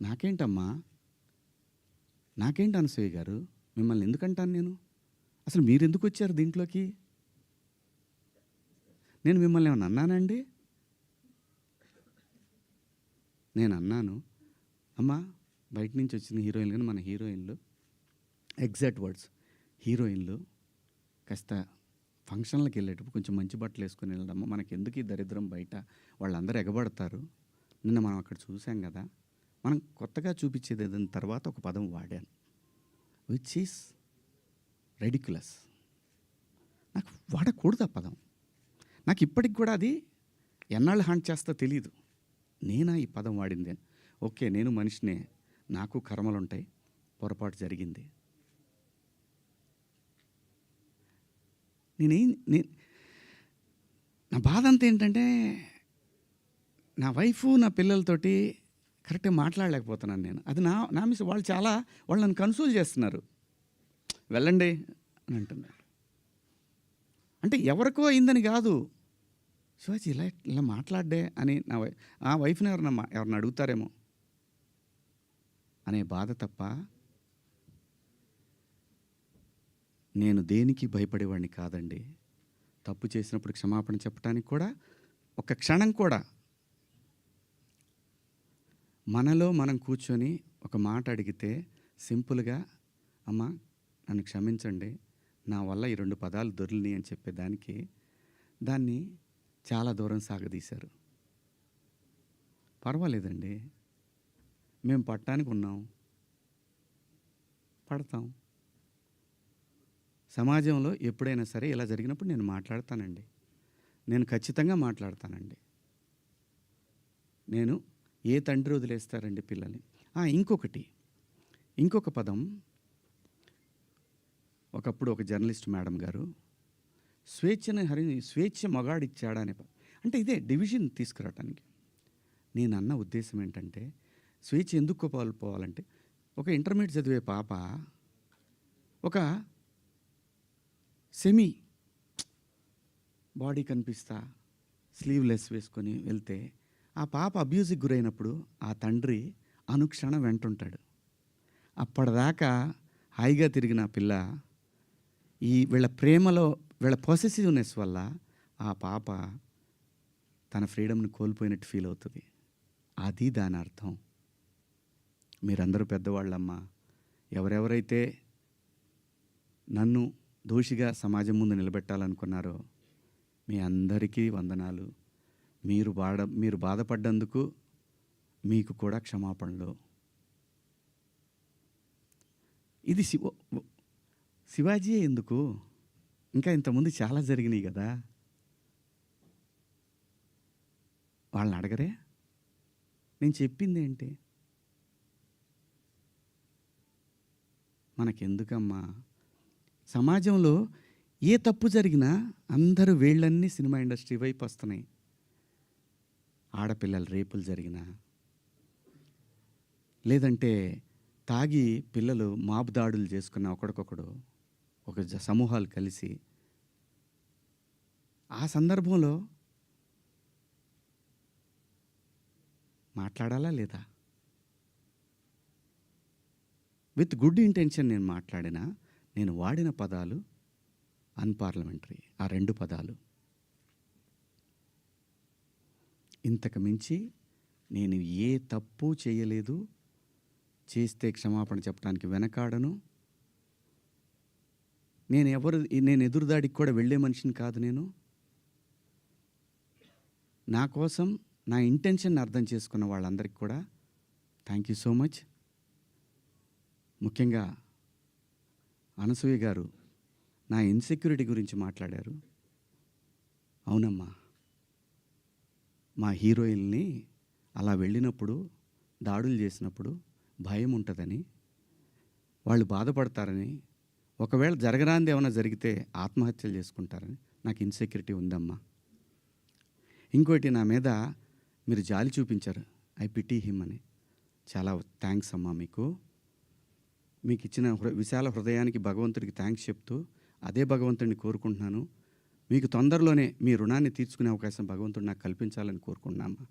నాకేంటమ్మా, నాకేంటి అనసూయ గారు, మిమ్మల్ని ఎందుకంటాను నేను? అసలు మీరెందుకు వచ్చారు దీంట్లోకి? నేను మిమ్మల్ని ఏమన్నా అన్నానండి? నేను అన్నాను, అమ్మా బయట నుంచి వచ్చిన హీరోయిన్లు కానీ మన హీరోయిన్లు, ఎగ్జాక్ట్ వర్డ్స్, హీరోయిన్లు కాస్త ఫంక్షన్లకు వెళ్ళేటప్పుడు కొంచెం మంచి బట్టలు వేసుకొని వెళ్ళడమ్మా, మనకి ఎందుకు ఈ దరిద్రం బయట, వాళ్ళందరూ ఎగబడతారు. నిన్న మనం అక్కడ చూసాం కదా, మనం కొత్తగా చూపించేది ఏదైనా తర్వాత ఒక పదం వాడాను, విచ్ ఈస్ రెడిక్యులస్. నాకు వాడకూడదు ఆ పదం. నాకు ఇప్పటికి కూడా అది ఎన్నాళ్ళు హాంట్ చేస్తా తెలియదు. నేనా ఈ పదం వాడింది? ఓకే, నేను మనిషినే, నాకు కర్మలు ఉంటాయి, పొరపాటు జరిగింది. నా బాధ అంతా ఏంటంటే, నా వైఫ్ నా పిల్లలతోటి కరెక్ట్గా మాట్లాడలేకపోతున్నాను నేను. అది నా మిస్. వాళ్ళు నన్ను కన్సోల్ చేస్తున్నారు, వెళ్ళండి అని అంటున్నారు. అంటే ఎవరికో అయిందని కాదు, శివాజీ ఇలా మాట్లాడ్డే అని ఆ వైఫ్ని ఎవరన్నా అడుగుతారేమో అనే బాధ తప్ప నేను దేనికి భయపడేవాడిని కాదండి. తప్పు చేసినప్పుడు క్షమాపణ చెప్పడానికి కూడా ఒక క్షణం కూడా మనలో మనం కూర్చొని ఒక మాట అడిగితే సింపుల్గా, అమ్మ నన్ను క్షమించండి, నా వల్ల ఈ 2 పదాలు దొరికినాయి అని చెప్పేదానికి దాన్ని చాలా దూరం సాగదీశారు. పర్వాలేదండి, మేము పట్టడానికి ఉన్నాం, పడతాం. సమాజంలో ఎప్పుడైనా సరే ఇలా జరిగినప్పుడు నేను మాట్లాడతానండి, నేను ఖచ్చితంగా మాట్లాడతానండి. నేను ఏ తండ్రి వదిలేస్తారండి పిల్లల్ని? ఇంకొక పదం, ఒకప్పుడు ఒక జర్నలిస్ట్ మేడం గారు స్వేచ్ఛ మగాడిచ్చాడా అనే అంటే ఇదే డివిజన్ తీసుకురావటానికి. నేను అన్న ఉద్దేశం ఏంటంటే, స్వేచ్ఛ ఎందుకు కోల్పోవాలంటే, ఒక ఇంటర్మీడియట్ చదివే పాప ఒక సెమీ బాడీ కనిపిస్తా స్లీవ్లెస్ వేసుకొని వెళ్తే ఆ పాప అబ్యూజ్కి గురైనప్పుడు ఆ తండ్రి అనుక్షణం వెంటుంటాడు. అప్పటిదాకా హాయిగా తిరిగిన పిల్ల వీళ్ళ ప్రేమలో, వీళ్ళ పొసెసివ్నెస్ వల్ల ఆ పాప తన ఫ్రీడమ్ని కోల్పోయినట్టు ఫీల్ అవుతుంది. అది దాని అర్థం. మీరందరూ పెద్దవాళ్ళమ్మా, ఎవరెవరైతే నన్ను దోషిగా సమాజం ముందు నిలబెట్టాలనుకున్నారో మీ అందరికీ వందనాలు. మీరు బాధపడ్డందుకు మీకు కూడా క్షమాపణలు. ఇది శివాజీ ఎందుకు, ఇంకా ఇంతకుముందు చాలా జరిగినాయి కదా, వాళ్ళని అడగరే? నేను చెప్పింది ఏంటి? మనకెందుకమ్మా? సమాజంలో ఏ తప్పు జరిగినా అందరూ వేళ్ళన్నీ సినిమా ఇండస్ట్రీ వైపు వస్తున్నాయి. ఆడపిల్లల రేపులు జరిగినా, లేదంటే తాగి పిల్లలు మాబ్ దాడులు చేసుకున్న ఒకడికొకడు ఒక సమూహాలు కలిసి, ఆ సందర్భంలో మాట్లాడాలా లేదా? విత్ గుడ్ ఇంటెన్షన్ నేను మాట్లాడినా, నేను వాడిన పదాలు అన్పార్లమెంటరీ. ఆ 2 పదాలు. ఇంతకు మించి నేను ఏ తప్పు చేయలేదు. చేస్తే క్షమాపణ చెప్పడానికి వెనకాడను. నేను ఎదురుదాడికి కూడా వెళ్ళే మనిషిని కాదు. నేను నా కోసం నా ఇంటెన్షన్ అర్థం చేసుకున్న వాళ్ళందరికీ కూడా థ్యాంక్ యూ సో మచ్. ముఖ్యంగా అనసూయ గారు నా ఇన్సెక్యూరిటీ గురించి మాట్లాడారు. అవునమ్మా, మా హీరోయిన్ని అలా వెళ్ళినప్పుడు, దాడులు చేసినప్పుడు భయం ఉంటుందని, వాళ్ళు బాధపడతారని, ఒకవేళ జరగరాంది ఏమైనా జరిగితే ఆత్మహత్యలు చేసుకుంటారని నాకు ఇన్సెక్యూరిటీ ఉందమ్మా. ఇంకోటి, నా మీద మీరు జాలి చూపించారు, ఐ పిటీ హిమ్ అని. చాలా థ్యాంక్స్ అమ్మా. మీకు ఇచ్చిన విశాల హృదయానికి భగవంతుడికి థ్యాంక్స్ చెప్తూ, అదే భగవంతుడిని కోరుకుంటున్నాను. మీకు తొందరలోనే మీ రుణాన్ని తీర్చుకునే అవకాశం భగవంతుడు నాకు కల్పించాలని కోరుకుంటున్నామ్మా.